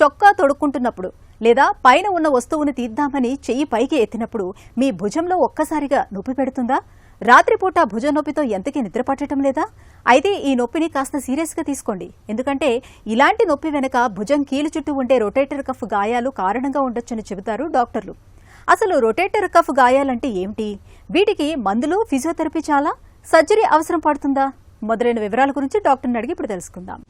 చొక్కా తొడుక్కుంటున్నప్పుడు లేదా పైన ఉన్న వస్తువుని తీద్దామని చెయ్యి పైకి ఎత్తినప్పుడు మీ భుజంలో ఒక్కసారిగా నొప్పి పెడుతుందా? రాత్రిపూట భుజం నొప్పితో ఎంతకీ నిద్ర పట్టడం లేదా? అయితే ఈ నొప్పిని కాస్త సీరియస్గా తీసుకోండి. ఎందుకంటే ఇలాంటి నొప్పి వెనుక భుజం కీలు చుట్టూ ఉండే రొటేటర్ కఫ్ గాయాలు కారణంగా ఉండొచ్చని చెబుతారు డాక్టర్లు. అసలు రొటేటర్ కఫ్ గాయాలంటే ఏమిటి? వీటికి మందులు, ఫిజియోథెరపీ చాలా, సర్జరీ అవసరం పడుతుందా? మొదలైన వివరాల గురించి డాక్టర్ని అడిగి ఇప్పుడు తెలుసుకుందాం.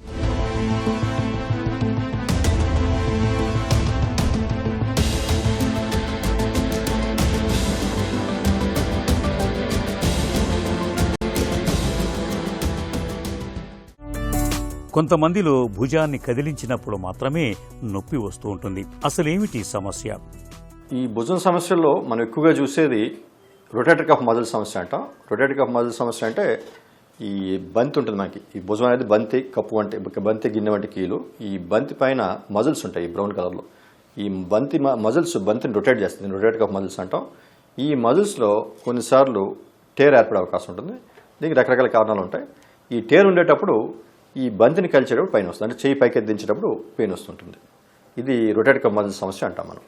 కొంతమందిలో భుజాన్ని కదిలించినప్పుడు మాత్రమే నొప్పి వస్తూ ఉంటుంది. అసలేమిటి సమస్య? ఈ భుజం సమస్యల్లో మనం ఎక్కువగా చూసేది రొటేటర్ కఫ్ మజిల్ సమస్య అంటాం. రొటేటర్ కఫ్ మజిల్ సమస్య అంటే ఈ బంతి ఉంటుంది మనకి. ఈ భుజం అనేది బంతి కప్పు వంటి బంతి గిన్నె వంటి కీలు. ఈ బంతి పైన మజిల్స్ ఉంటాయి బ్రౌన్ కలర్లో. ఈ మజిల్స్ బంతిని రొటేట్ చేస్తుంది. రొటేటర్ కఫ్ మజిల్స్ అంటాం. ఈ మజిల్స్లో కొన్నిసార్లు టేర్ ఏర్పడే అవకాశం ఉంటుంది. దీనికి రకరకాల కారణాలు ఉంటాయి. ఈ టేర్ ఉండేటప్పుడు ఈ బంతిని కలిచేటప్పుడు పెయిన్ వస్తుంది. అంటే చేయి పైకి దించేటప్పుడు పెయిన్ వస్తుంటుంది. ఇది రొటేటర్ కఫ్ మజిల్ సమస్య అంటాం మనం.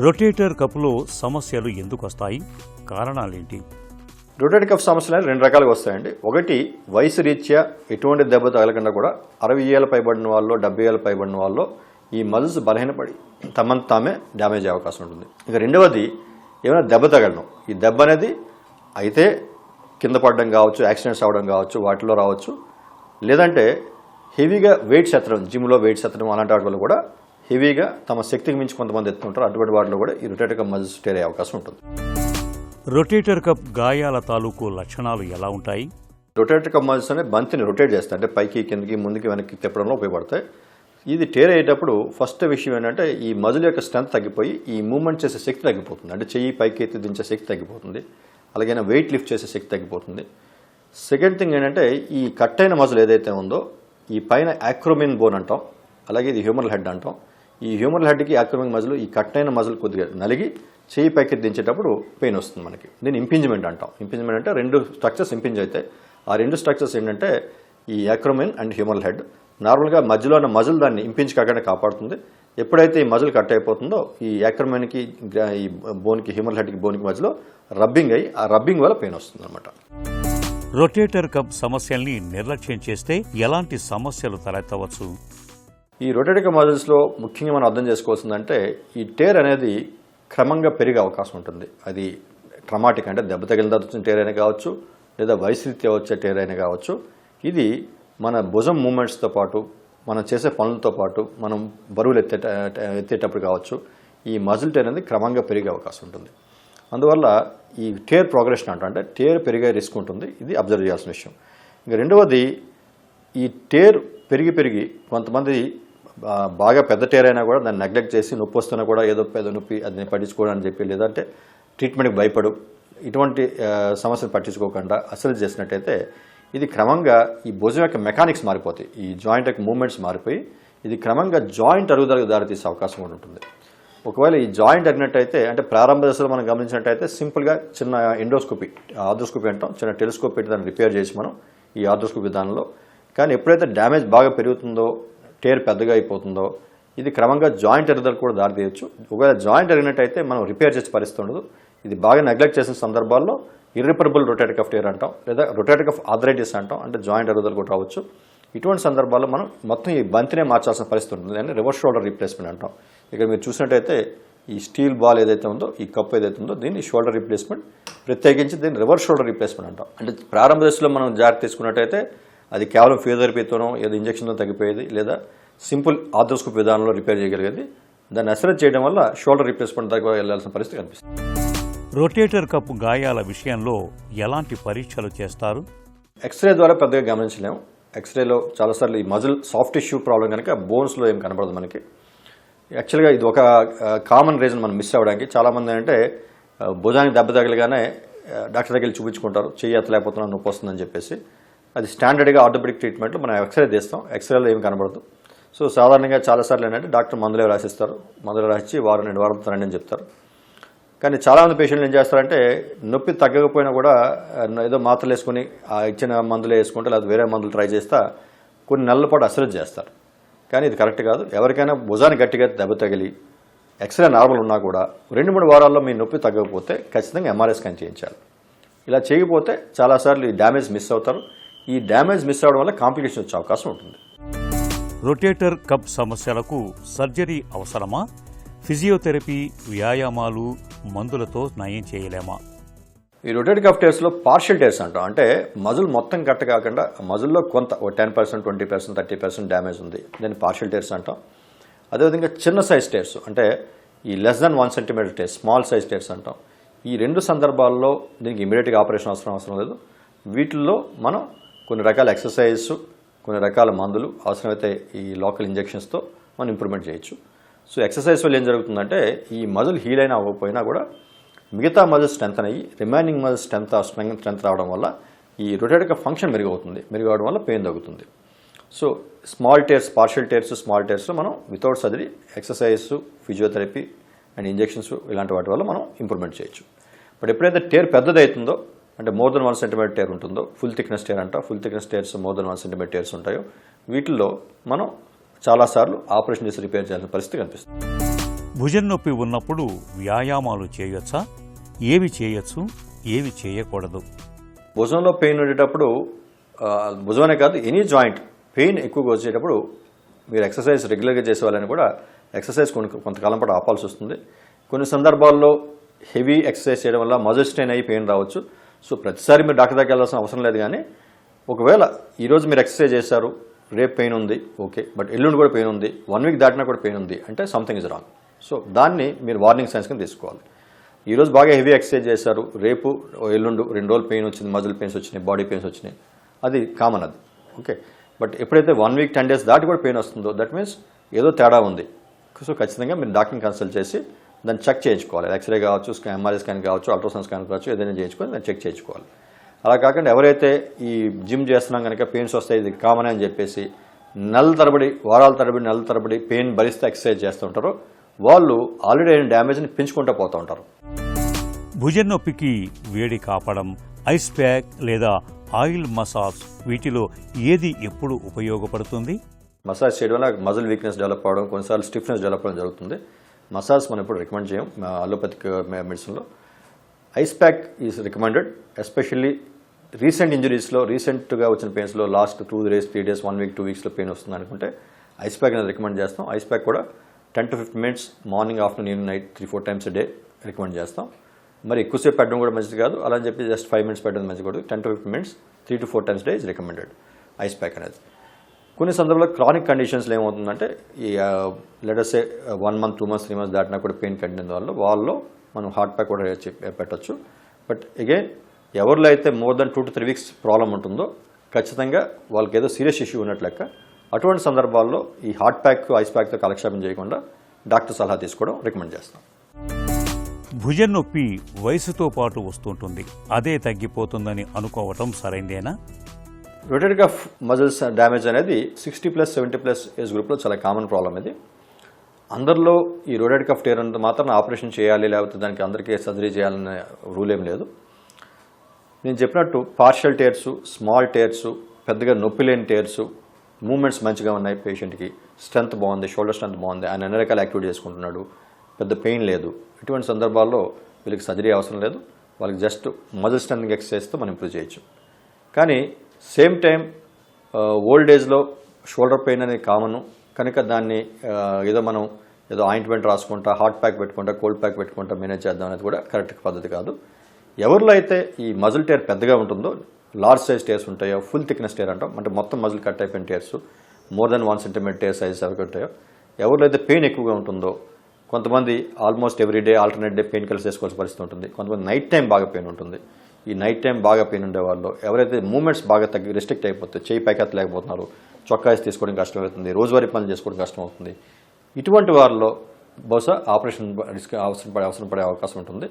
రొటేటర్ కఫ్లో సమస్యలు ఎందుకు వస్తాయి? కారణాలేంటి? రొటేటర్ కఫ్ సమస్యలు రెండు రకాలుగా వస్తాయండి. ఒకటి వయసు రీత్యా ఎటువంటి దెబ్బ తగలకుండా కూడా 60 ఏళ్ళ పైబడిన వాళ్ళు, 70 ఏళ్ళ పైబడిన వాళ్ళు ఈ మజిల్స్ బలహీనపడి తమను తామే డ్యామేజ్ అయ్యే అవకాశం ఉంటుంది. ఇక రెండవది ఏమైనా దెబ్బ తగలడం. ఈ దెబ్బ అనేది అయితే కింద పడడం కావచ్చు, యాక్సిడెంట్స్ అవ్వడం కావచ్చు, వాటిలో రావచ్చు. లేదంటే హెవీగా వెయిట్స్ ఎత్తడం, జిమ్లో వెయిట్స్ ఎత్తడం అలాంటి వాటి వల్ల కూడా హెవీగా తమ శక్తికి మించి కొంతమంది ఎత్తుంటారు. అటువంటి వాటిలో కూడా ఈ రొటేటర్ కఫ్ మజిల్స్ టేర్ అయ్యే అవకాశం ఉంటుంది. రొటేటర్ కఫ్ గాయాల తాలూకు లక్షణాలు ఎలా ఉంటాయి? రొటేటర్ కఫ్ మజిల్స్ అనే బంతిని రొటేట్ చేస్తాయి. అంటే పైకి కిందకి ముందుకి వెనక్కి తిప్పడంలో ఉపయోగపడతాయి. ఇది టేర్ అయ్యేటప్పుడు ఫస్ట్ విషయం ఏంటంటే ఈ మజిల్ యొక్క స్ట్రెంత్ తగ్గిపోయి ఈ మూవ్మెంట్ చేసే శక్తి తగ్గిపోతుంది. అంటే చెయ్యి పైకి ఎత్తి దించే శక్తి తగ్గిపోతుంది. అలాగే వెయిట్ లిఫ్ట్ చేసే శక్తి తగ్గిపోతుంది. సెకండ్ థింగ్ ఏంటంటే ఈ కట్ అయిన మజిల్ ఏదైతే ఉందో ఈ పైన యాక్రోమిన్ బోన్ అంటాం. అలాగే ఇది హ్యూమరల్ హెడ్ అంటాం. ఈ హ్యూమరల్ హెడ్కి యాక్రోమిన్ మజిల్ ఈ కట్ అయిన మజిల్ కొద్దిగా నలిగి చేయి పైకి దించేటప్పుడు పెయిన్ వస్తుంది మనకి. దీన్ని ఇంపింజ్మెంట్ అంటాం. ఇంపింజ్మెంట్ అంటే రెండు స్ట్రక్చర్స్ ఇంపింజ్ అవుతాయి. ఆ రెండు స్ట్రక్చర్స్ ఏంటంటే ఈ యాక్రోమిన్ అండ్ హ్యూమరల్ హెడ్. నార్మల్గా మధ్యలో ఉన్న మజిల్ దాన్ని ఇంపింజ్ కాకుండా కాపాడుతుంది. ఎప్పుడైతే ఈ మజిల్ కట్ అయిపోతుందో ఈ యాక్రోమిన్కి ఈ బోన్కి హ్యూమరల్ హెడ్కి బోన్కి మధ్యలో రబ్బింగ్ అయ్యి ఆ రబ్బింగ్ వల్ల పెయిన్ వస్తుంది అనమాట. రొటేటర్ కఫ్ సమస్యల్ని నిర్లక్ష్యం చేస్తే ఎలాంటి సమస్యలు తలెత్తవచ్చు? ఈ రొటేటర్ కఫ్ మజిల్స్లో ముఖ్యంగా మనం అర్థం చేసుకోవాల్సిందంటే ఈ టేర్ అనేది క్రమంగా పెరిగే అవకాశం ఉంటుంది. అది ట్రమాటిక్ అంటే దెబ్బ తగిలిన తర్వాత వచ్చిన టేర్ అయినా కావచ్చు, లేదా వయసురీత్యా వచ్చే టేర్ అయినా కావచ్చు. ఇది మన భుజం మూమెంట్స్తో పాటు మనం చేసే పనులతో పాటు మనం బరువులు ఎత్తేటప్పుడు కావచ్చు ఈ మజిల్ టేర్ అనేది క్రమంగా పెరిగే అవకాశం ఉంటుంది. అందువల్ల ఈ టేర్ ప్రోగ్రెషన్ అంటే టేర్ పెరిగే రిస్క్ ఉంటుంది. ఇది అబ్జర్వ్ చేయాల్సిన విషయం. ఇంకా రెండవది ఈ టేర్ పెరిగి కొంతమంది బాగా పెద్ద టేర్ అయినా కూడా దాన్ని నెగ్లెక్ట్ చేసి నొప్పి వస్తున్నా కూడా ఏదో పెద్ద నొప్పి అది పట్టించుకోవడానికి చెప్పి లేదంటే ట్రీట్మెంట్కి భయపడు ఇటువంటి సమస్యలు పట్టించుకోకుండా అసలు చేసినట్టయితే ఇది క్రమంగా ఈ భుజం యొక్క మెకానిక్స్ మారిపోతాయి. ఈ జాయింట్ యొక్క మూవ్మెంట్స్ మారిపోయి ఇది క్రమంగా జాయింట్ అరుగుదలకు దారితీసే అవకాశం కూడా ఉంటుంది. ఒకవేళ ఈ జాయింట్ అరిగినట్టయితే అంటే ప్రారంభ దశలో మనం గమనించినట్టయితే సింపుల్గా చిన్న ఎండోస్కోపీ ఆర్థ్రోస్కోపీ అంటాం. చిన్న టెలిస్కోప్ పెట్టి దాన్ని రిపేర్ చేసి మనం ఈ ఆర్థ్రోస్కోపీ విధానంలో. కానీ ఎప్పుడైతే డ్యామేజ్ బాగా పెరుగుతుందో టేర్ పెద్దగా అయిపోతుందో ఇది క్రమంగా జాయింట్ అరుగుదలకు కూడా దారితీయచ్చు. ఒకవేళ జాయింట్ అరిగినట్టయితే మనం రిపేర్ చేసే పరిస్థితి ఉండదు. ఇది బాగా నెగ్లెక్ట్ చేసిన సందర్భాల్లో ఇర్రిపరబుల్ రొటేటర్ కఫ్ టేర్ అంటాం, లేదా రొటేటర్ కఫ్ ఆర్థరైటిస్ అంటాం. అంటే జాయింట్ అరుగుదల కూడా రావచ్చు. ఇటువంటి సందర్భాల్లో మనం మొత్తం ఈ బంతినే మార్చాల్సిన పరిస్థితి ఉంటుంది. అంటే రివర్స్ షోల్డర్ రీప్లేస్మెంట్ అంటాం. ఇక్కడ మీరు చూసినట్టయితే ఈ స్టీల్ బాల్ ఏదైతే ఉందో ఈ కప్ ఏదైతే ఉందో దీన్ని షోల్డర్ రీప్లేస్మెంట్, ప్రత్యేకించి దీన్ని రివర్స్ షోల్డర్ రీప్లేస్మెంట్ అంటాం. అంటే ప్రారంభ దశలో మనం జాగ్రత్త తీసుకున్నట్టయితే అది కేవలం ఫిజియోథెరపీతోనో ఏదో ఇంజక్షన్తో తగ్గిపోయేది, లేదా సింపుల్ ఆర్థ్రోస్కోపీ విధానంలో రిపేర్ చేయగలిగేది. దాన్ని అసెస్ చేయడం వల్ల షోల్డర్ రీప్లేస్మెంట్ దగ్గర వెళ్ళాల్సిన పరిస్థితి కనిపిస్తుంది. రొటేటర్ కఫ్ గాయాల విషయంలో ఎలాంటి పరీక్షలు చేస్తారు? ఎక్స్రే ద్వారా పెద్దగా గమనించలేము. ఎక్స్రేలో చాలాసార్లు ఈ మజిల్ సాఫ్ట్ టిష్యూ ప్రాబ్లం కనుక బోన్స్లో ఏం కనపడదు మనకి. యాక్చువల్గా ఇది ఒక కామన్ రీజన్ మనం మిస్ అవ్వడానికి. చాలామంది అంటే భుజానికి దెబ్బ తగలగానే డాక్టర్ దగ్గరికి చూపించుకుంటారు, చెయ్యి ఎత్తలేకపోతున్నాను నొప్పి వస్తుందని చెప్పేసి. అది స్టాండర్డ్గా ఆర్థోపెడిక్ ట్రీట్మెంట్లో మనం ఎక్స్రే తీస్తాం. ఎక్స్రేలో ఏం కనబడదు. సో సాధారణంగా చాలాసార్లు ఏంటంటే డాక్టర్ మందులే రాసిస్తారు. మందులు రాసి వారం 2 వారాలు రండి అని చెప్తారు. కానీ చాలామంది పేషెంట్లు ఏం చేస్తారంటే నొప్పి తగ్గకపోయినా కూడా ఏదో మాత్రలు వేసుకుని ఇచ్చిన మందులు వేసుకుంటే లేదా వేరే మందులు ట్రై చేస్తా కొన్ని నెలల పాటు అసలు చేస్తారు. కానీ ఇది కరెక్ట్ కాదు. ఎవరికైనా భుజాన్ని గట్టిగా దెబ్బ తగిలి ఎక్స్రే నార్మల్ ఉన్నా కూడా 2-3 వారాల్లో మీ నొప్పి తగ్గకపోతే ఖచ్చితంగా ఎంఆర్ఐ స్కాన్ చేయించాలి. ఇలా చేయకపోతే చాలాసార్లు ఈ డ్యామేజ్ మిస్ అవుతారు. ఈ డ్యామేజ్ మిస్ అవడం వల్ల కాంప్లికేషన్ వచ్చే అవకాశం ఉంటుంది. రొటేటర్ కప్ సమస్యలకు సర్జరీ అవసరమా? ఫిజియోథెరపీ, వ్యాయామాలు, మందులతో నయం చేయలేమా? ఈ రొటేటర్ కఫ్ టేర్స్లో పార్షియల్ టేర్స్ అంటాం. అంటే మజిల్ మొత్తం కట్ట కాకుండా మజిల్లో కొంత 10%, 20%, 30% డ్యామేజ్ ఉంది. దాన్ని పార్షియల్ టేర్స్ అంటాం. అదేవిధంగా చిన్న సైజ్ టేర్స్ అంటే ఈ less than 1 centimetre tears, small size tears అంటాం. ఈ 2 సందర్భాల్లో దీనికి ఇమీడియట్గా ఆపరేషన్ అవసరం లేదు. వీటిల్లో మనం కొన్ని రకాల ఎక్సర్సైజెస్, కొన్ని రకాల మందులు, అవసరమైతే ఈ లోకల్ ఇంజెక్షన్స్తో మనం ఇంప్రూవ్మెంట్ చేయొచ్చు. సో ఎక్సర్సైజ్ వల్ల ఏం జరుగుతుందంటే ఈ మజిల్ హీల్ అయినా అవ్వకపోయినా కూడా మిగతా మజిల్ స్ట్రెంత్ అయ్యి రిమైనింగ్ మజిల్ స్ట్రెంత్ రావడం వల్ల ఈ రొటేటర్ కఫ్ ఫంక్షన్ మెరుగవడం వల్ల పెయిన్ తగ్గుతుంది. So small tears, partial tears, small టేర్స్లో మనం without surgery exercise, physiotherapy and injections ఇలాంటి వాటి వల్ల మనం ఇంప్రూవ్మెంట్ చేయొచ్చు. బట్ ఎప్పుడైతే టేర్ పెద్దదవుతుందో అంటే మోర్ దెన్ 1 సెంటీమీటర్ టేర్ ఉంటుందో, ఫుల్ థిక్నెస్ టేర్ అంట, full thickness tears more than 1 centimetre tears ఉంటాయో వీటిల్లో మనం చాలాసార్లు ఆపరేషన్ చేసి రిపేర్ చేయాల్సిన పరిస్థితి కనిపిస్తుంది. భుజం నొప్పి ఉన్నప్పుడు వ్యాయామాలు చేయొచ్చా? ఏవి చేయొచ్చు, ఏవి చేయకూడదు? భుజంలో పెయిన్ ఉండేటప్పుడు భుజమనే కాదు ఎనీ జాయింట్ పెయిన్ ఎక్కువగా వచ్చేటప్పుడు మీరు ఎక్సర్సైజ్ రెగ్యులర్గా చేసే వాళ్ళని కూడా ఎక్సర్సైజ్ కొంతకాలం పాటు ఆపాల్సి వస్తుంది. కొన్ని సందర్భాల్లో హెవీ ఎక్సర్సైజ్ చేయడం వల్ల మజిల్ స్ట్రెయిన్ అయ్యి పెయిన్ రావచ్చు. సో ప్రతిసారి మీరు డాక్టర్ దగ్గరికి వెళ్ళాల్సిన అవసరం లేదు. కానీ ఒకవేళ ఈరోజు మీరు ఎక్సర్సైజ్ చేశారు, రేపు పెయిన్ ఉంది, ఓకే, బట్ ఎల్లుండి కూడా పెయిన్ ఉంది, 1 వీక్ దాటినా కూడా పెయిన్ ఉంది అంటే సంథింగ్ ఇస్ రాంగ్. సో దాన్ని మీరు వార్నింగ్ సైన్స్ కింద తీసుకోవాలి. ఈరోజు బాగా హెవీ ఎక్సర్సైజ్ చేశారు, రేపు ఎల్లుండి 2 రోజులు పెయిన్ వచ్చింది, మజిల్ పెయిన్స్ వచ్చినాయి, బాడీ పెయిన్స్ వచ్చినాయి, అది కామన్, అది ఓకే. బట్ ఎప్పుడైతే 1 వీక్ 10 డేస్ దాటి కూడా పెయిన్ వస్తుందో దట్ మీన్స్ ఏదో తేడా ఉంది. సో ఖచ్చితంగా మీరు డాక్టర్ని కన్సల్ట్ చేసి దాన్ని చెక్ చేయించుకోవాలి. ఎక్స్రే కావచ్చు, ఎంఆర్ఐ స్కాన్ కావచ్చు, అల్ట్రాసౌండ్ స్కాన్ కావచ్చు, ఏదైనా చేయించుకొని దాన్ని చెక్ చేయించుకోవాలి. అలా కాకుండా ఎవరైతే ఈ జిమ్ చేస్తున్నాం కనుక పెయిన్స్ వస్తాయి ఇది కామన్ అని చెప్పేసి వారాల తరబడి పెయిన్ భరిస్తే ఎక్సర్సైజ్ చేస్తుంటారో వాళ్ళు ఆల్రెడీ అయిన డ్యామేజ్ని పెంచుకుంటూ పోతూ ఉంటారు. భుజం నొప్పికి వేడి కాపడం, ఐస్ ప్యాక్ లేదా ఆయిల్ మసాజ్ వీటిలో ఏది ఎప్పుడు ఉపయోగపడుతుంది? మసాజ్ చేయడం వల్ల మజిల్ వీక్నెస్ డెవలప్ అవడం, కొన్నిసార్లు స్టిఫ్నెస్ డెవలప్ అవడం జరుగుతుంది. మసాజ్ మనం ఎప్పుడు రికమెండ్ చేయం అలోపతిక్ మెడిసిన్లో. Ice pack is recommended, especially recent ఇంజరీస్లో, రీసెంట్గా వచ్చిన పెయిన్స్లో లాస్ట్ 2 days, 3 days, 1 week, 2 weeksలో పెయిన్ వస్తుంది అనుకుంటే ఐస్ ప్యాక్ అనేది రికమెండ్ చేస్తాం. ఐస్ ప్యాక్ కూడా 10 to 15 minutes morning, afternoon, evening, night 3-4 times a day recommend చేస్తాం. మరి ఎక్కువసేపు పెట్టడం కూడా మంచిది కాదు, అలా అని చెప్పి జస్ట్ 5 minutes పెట్టడం మంచిది కాదు. 10 to 15 minutes 3 to 4 times a day is recommended ice pack అనేది. కొన్ని సందర్భాల్లో క్రానిక్ కండిషన్స్లో ఏమవుతుందంటే ఈ లెటర్సే 1 month, 2 months, 3 months దాటినా కూడా పెయిన్ కంటిన్యూ వాళ్ళలో మనం హార్ట్ ప్యాక్ కూడా పెట్టచ్చు. బట్ అగైన్ ఎవరిలో అయితే more than 2 to 3 weeks problem ఉంటుందో ఖచ్చితంగా వాళ్ళకి ఏదో సీరియస్ ఇష్యూ ఉన్నట్లు లెక్క. అటువంటి సందర్భాల్లో ఈ హార్ట్ ప్యాక్, ఐస్ ప్యాక్తో కాలక్షేపం చేయకుండా డాక్టర్ సలహా తీసుకోవడం రికమెండ్ చేస్తాం. భుజం నొప్పి వయసుతో పాటు వస్తుంటుంది, అదే తగ్గిపోతుందని అనుకోవటం సరైందేనా? రొటేటర్ కఫ్ మజిల్స్ డ్యామేజ్ అనేది 60+, 70+ ఏజ్ గ్రూప్లో చాలా కామన్ ప్రాబ్లం ఇది. అందరిలో ఈ రొటేటర్ కఫ్ టేర్ అంత మాత్రం ఆపరేషన్ చేయాలి లేకపోతే దానికి అందరికీ సర్జరీ చేయాలనే రూల్ ఏం లేదు. నేను చెప్పినట్టు పార్షియల్ టేర్సు, స్మాల్ టేర్సు, పెద్దగా నొప్పి లేని టేర్సు, మూమెంట్స్ మంచిగా ఉన్నాయి, పేషెంట్కి స్ట్రెంత్ బాగుంది, షోల్డర్ స్ట్రెంత్ బాగుంది, ఆయన అన్ని రకాల యాక్టివిటీ చేసుకుంటున్నాడు, పెద్ద పెయిన్ లేదు, ఇటువంటి సందర్భాల్లో వీళ్ళకి సర్జరీ అవసరం లేదు. వాళ్ళకి జస్ట్ మజిల్ స్ట్రెంత్ ఎక్సర్సైజ్తో మనం ఇంప్రూవ్ చేయొచ్చు. కానీ సేమ్ టైం ఓల్డ్ ఏజ్లో షోల్డర్ పెయిన్ అనేది కామను కనుక దాన్ని ఏదో ఆయింట్మెంట్ రాసుకుంటా, హాట్ ప్యాక్ పెట్టుకుంటా, కోల్డ్ ప్యాక్ పెట్టుకుంటా మేనేజ్ చేద్దాం అనేది కూడా కరెక్ట్ పద్ధతి కాదు. ఎవరిలో అయితే ఈ మజిల్ టేర్ పెద్దగా ఉంటుందో, లార్జ్ సైజ్ టేర్స్ ఉంటాయో, ఫుల్ థిక్నెస్ టేర్ అంటాం, అంటే మొత్తం మజిల్ కట్ అయిపోయిన tears, more than 1 centimeter tear sizes ఎవరికి ఉంటాయో, ఎవరిలో అయితే పెయిన్ ఎక్కువగా ఉంటుందో, కొంతమంది almost everyday alternate day pain killers వేసుకోవాల్సిన పరిస్థితి ఉంటుంది, కొంతమంది నైట్ టైం బాగా పెయిన్ ఉంటుంది. ఈ నైట్ టైం బాగా పెయిన్ ఉండే వాళ్ళు, ఎవరైతే మూమెంట్స్ బాగా రెస్ట్రిక్ట్ అయిపోతే, చేయి పైకెత్తలేకపోతున్నారు, చొక్కా వేసి తీసుకోవడం కష్టం అవుతుంది, రోజువారీ పనులు చేసుకోవడం కష్టం అవుతుంది, ఇటువంటి వారిలో బహుశా ఆపరేషన్ అవసరం పడే అవకాశం ఉంటుంది.